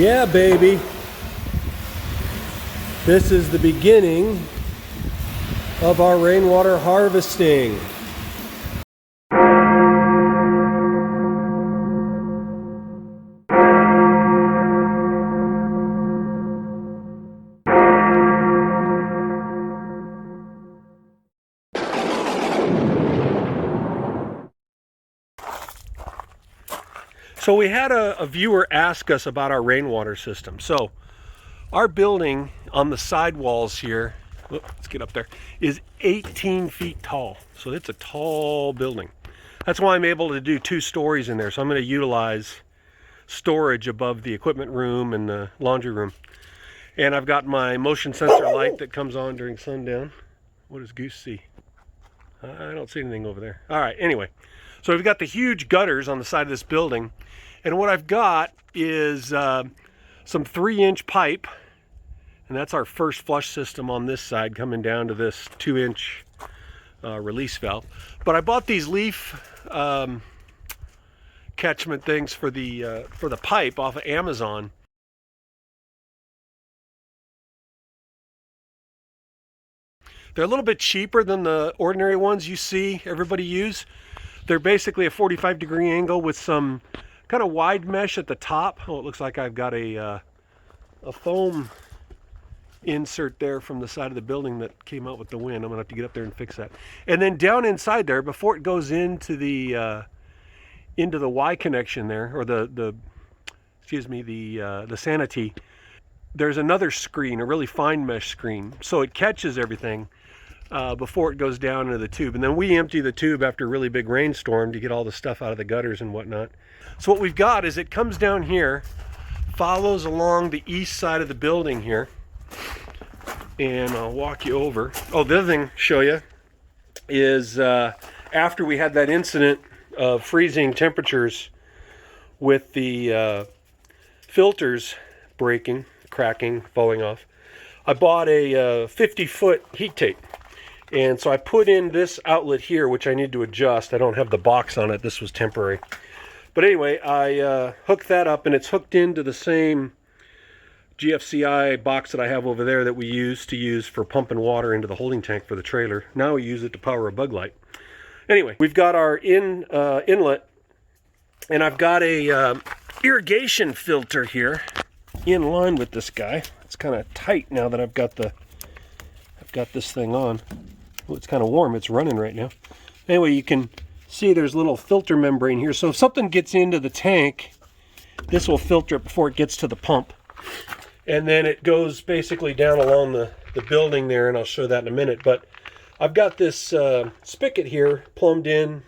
Yeah, baby. This is the beginning of our rainwater harvesting. So we had a viewer ask us about our rainwater system. So our building on the sidewalls here, let's get up there, is 18 feet tall. So it's a tall building. That's why I'm able to do 2 stories in there. So I'm going to utilize storage above the equipment room and the laundry room. And I've got my motion sensor light that comes on during sundown. What does Goose see? I don't see anything over there. All right, anyway. So we've got the huge gutters on the side of this building. And what I've got is some 3-inch pipe. And that's our first flush system on this side, coming down to this 2-inch release valve. But I bought these leaf catchment things for the pipe off of Amazon. They're a little bit cheaper than the ordinary ones you see everybody use. They're basically a 45-degree angle with some kind of wide mesh at the top. Oh, it looks like I've got a foam insert there from the side of the building that came out with the wind. I'm gonna have to get up there and fix that. And then down inside there, before it goes into the Y connection there, or the sanitee, there's another screen, a really fine mesh screen, so it catches everything before it goes down into the tube. And then we empty the tube after a really big rainstorm to get all the stuff out of the gutters and whatnot. So what we've got is it comes down here, follows along the east side of the building here, and I'll walk you over. Oh, the other thing to show you is after we had that incident of freezing temperatures with the filters breaking, cracking, falling off, I bought a 50-foot heat tape. And so I put in this outlet here, which I need to adjust. I don't have the box on it. This was temporary. But anyway, I hooked that up, and it's hooked into the same GFCI box that I have over there that we used for pumping water into the holding tank for the trailer. Now we use it to power a bug light. Anyway, we've got our inlet, and I've got a irrigation filter here in line with this guy. It's kind of tight now that I've got this thing on. Well, it's kind of warm. It's running right now. Anyway, you can see there's a little filter membrane here. So if something gets into the tank, this will filter it before it gets to the pump. And then it goes basically down along the building there, and I'll show that in a minute. But I've got this spigot here plumbed in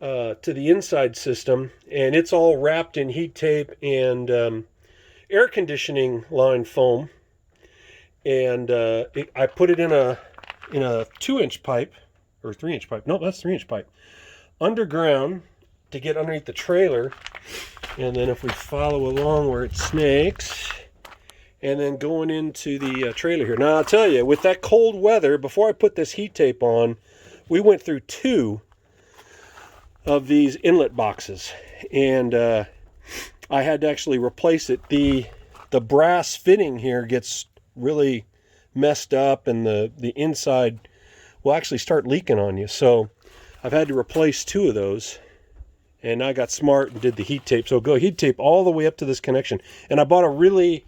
to the inside system, and it's all wrapped in heat tape and air conditioning line foam. And I put it in a 2-inch pipe, or 3-inch pipe. No, that's 3-inch pipe. Underground to get underneath the trailer. And then if we follow along where it snakes, and then going into the trailer here. Now I'll tell you, with that cold weather, before I put this heat tape on, we went through 2 of these inlet boxes. And I had to actually replace it. The brass fitting here gets really messed up, and the inside will actually start leaking on you. So I've had to replace 2 of those, and I got smart and did the heat tape. So go heat tape all the way up to this connection. And I bought a really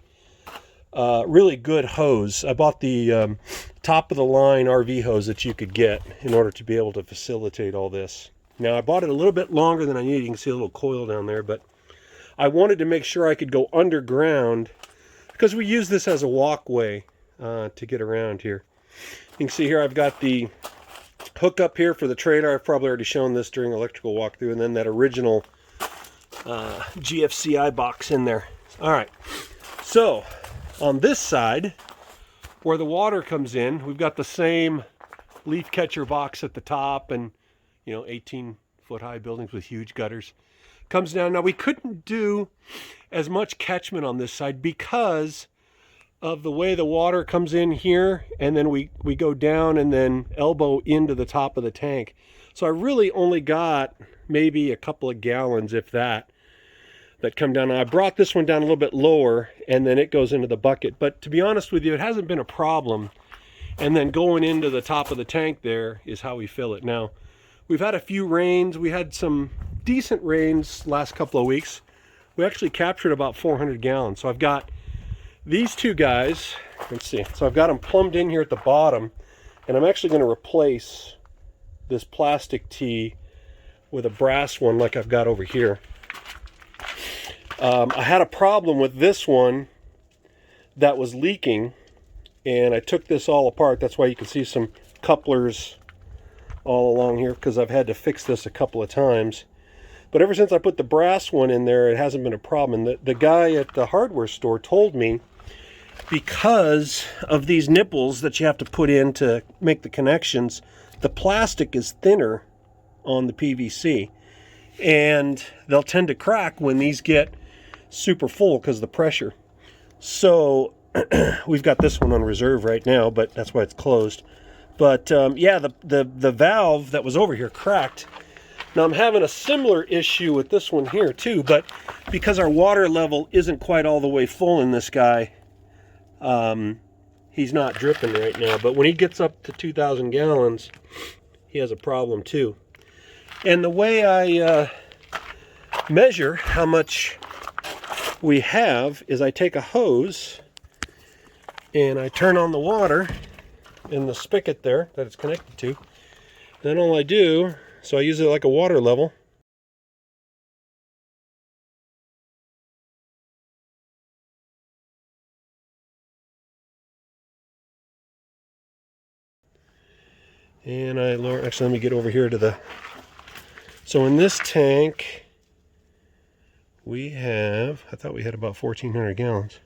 good hose. I bought the top of the line RV hose that you could get in order to be able to facilitate all this. Now I bought it a little bit longer than I needed. You can see a little coil down there, but I wanted to make sure I could go underground because we use this as a walkway to get around here. You can see here I've got the hookup here for the trailer. I've probably already shown this during electrical walkthrough, and then that original GFCI box in there. All right, so on this side where the water comes in, we've got the same leaf catcher box at the top, and 18-foot high buildings with huge gutters. Comes down. Now we couldn't do as much catchment on this side because of the way the water comes in here, and then we go down and then elbow into the top of the tank. So I really only got maybe a couple of gallons, if that. that come down. Now, I brought this one down a little bit lower, and then it goes into the bucket. But to be honest with you, it hasn't been a problem. And then going into the top of the tank there is how we fill it. Now, we've had a few rains. We had some decent rains last couple of weeks. We actually captured about 400 gallons. So I've got these two guys. Let's see. So I've got them plumbed in here at the bottom. And I'm actually going to replace this plastic tee with a brass one like I've got over here. I had a problem with this one that was leaking, and I took this all apart. That's why you can see some couplers all along here, because I've had to fix this a couple of times. But ever since I put the brass one in there, it hasn't been a problem. And the guy at the hardware store told me, because of these nipples that you have to put in to make the connections, the plastic is thinner on the PVC, and they'll tend to crack when these get super full because of the pressure. So we've got this one on reserve right now, but that's why it's closed. But yeah, the valve that was over here cracked. Now I'm having a similar issue with this one here too, but because our water level isn't quite all the way full in this guy, he's not dripping right now. But when he gets up to 2,000 gallons, he has a problem too. And the way I measure how much we have is I take a hose and I turn on the water in the spigot there that it's connected to. Then all I do, so I use it like a water level. And I lower, actually let me get over here to the, so in this tank we have, I thought we had about 1,400 gallons.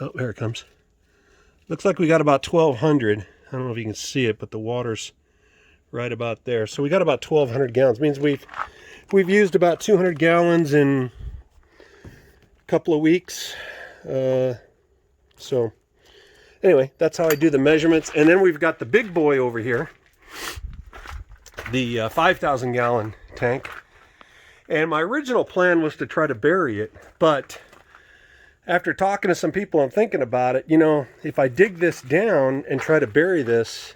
Oh, there it comes. Looks like we got about 1,200. I don't know if you can see it, but the water's right about there. So we got about 1,200 gallons. Means we've used about 200 gallons in a couple of weeks. So anyway, that's how I do the measurements. And then we've got the big boy over here, the 5,000 gallon tank. And my original plan was to try to bury it, but after talking to some people and thinking about it, you know, if I dig this down and try to bury this,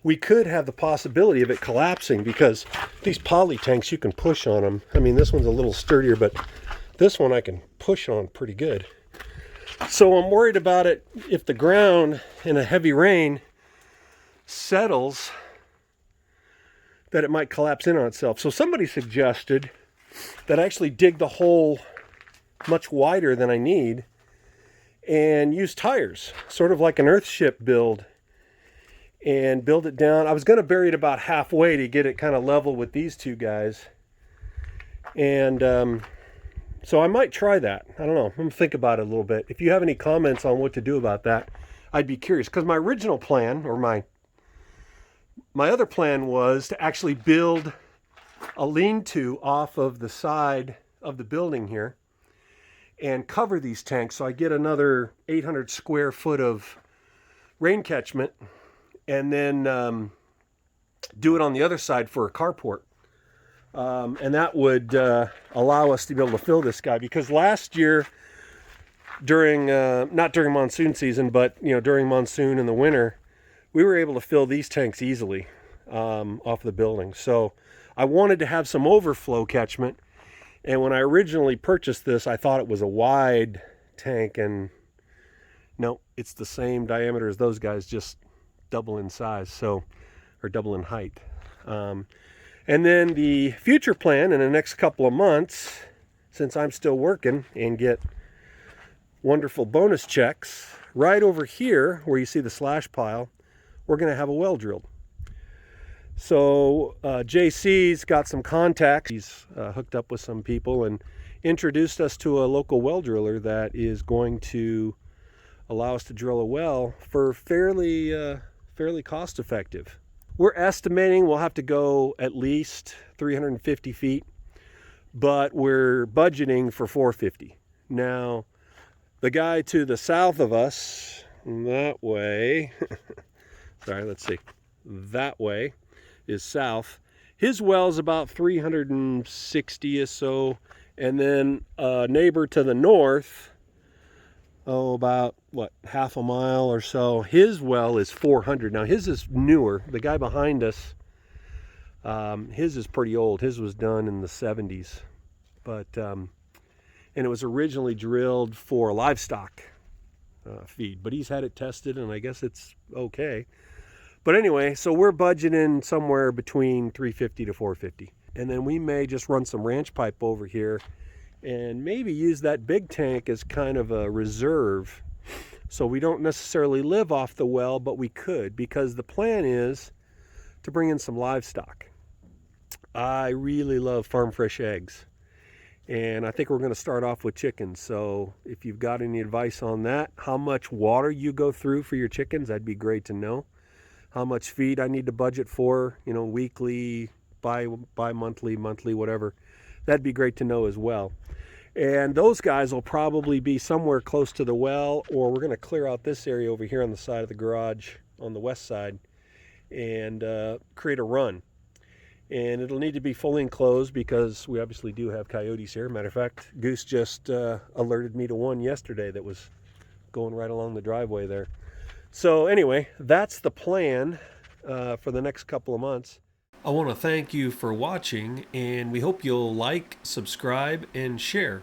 we could have the possibility of it collapsing, because these poly tanks, you can push on them. I mean, this one's a little sturdier, but this one I can push on pretty good. So I'm worried about it if the ground in a heavy rain settles, that it might collapse in on itself. So somebody suggested that I actually dig the hole much wider than I need and use tires, sort of like an Earthship build, and build it down. I was going to bury it about halfway to get it kind of level with these two guys. And so I might try that. I don't know. I'm going to think about it a little bit. If you have any comments on what to do about that, I'd be curious. Because my original plan, or my other plan, was to actually build a lean-to off of the side of the building here and cover these tanks, so I get another 800 square foot of rain catchment, and then do it on the other side for a carport. And that would allow us to be able to fill this guy, because last year during not during monsoon season, but you know, during monsoon in the winter, we were able to fill these tanks easily off the building. So I wanted to have some overflow catchment, and when I originally purchased this, I thought it was a wide tank, and no, it's the same diameter as those guys, just double in size, so, or double in height. And then the future plan in the next couple of months, since I'm still working and get wonderful bonus checks, right over here where you see the slash pile, we're going to have a well drilled. So JC's got some contacts. He's hooked up with some people and introduced us to a local well driller that is going to allow us to drill a well for fairly cost effective. We're estimating we'll have to go at least 350 feet, but we're budgeting for 450. Now, the guy to the south of us, that way, sorry, let's see, that way is south, His well's about 360 or so, and then a neighbor to the north, about what, half a mile or so, his well is 400. Now his is newer. The guy behind us, his is pretty old. His was done in the 70s, but and it was originally drilled for livestock feed, but he's had it tested and I guess it's okay. But anyway, so we're budgeting somewhere between 350 to 450, and then we may just run some ranch pipe over here and maybe use that big tank as kind of a reserve. So we don't necessarily live off the well, but we could, because the plan is to bring in some livestock. I really love farm fresh eggs, and I think we're going to start off with chickens. So if you've got any advice on that, how much water you go through for your chickens, that'd be great to know. How much feed I need to budget for, you know, weekly, bi-monthly, monthly, whatever. That'd be great to know as well. And those guys will probably be somewhere close to the well, or we're going to clear out this area over here on the side of the garage on the west side and create a run. And it'll need to be fully enclosed because we obviously do have coyotes here. Matter of fact, Goose just alerted me to one yesterday that was going right along the driveway there. So anyway, that's the plan for the next couple of months. I want to thank you for watching, and we hope you'll like, subscribe, and share.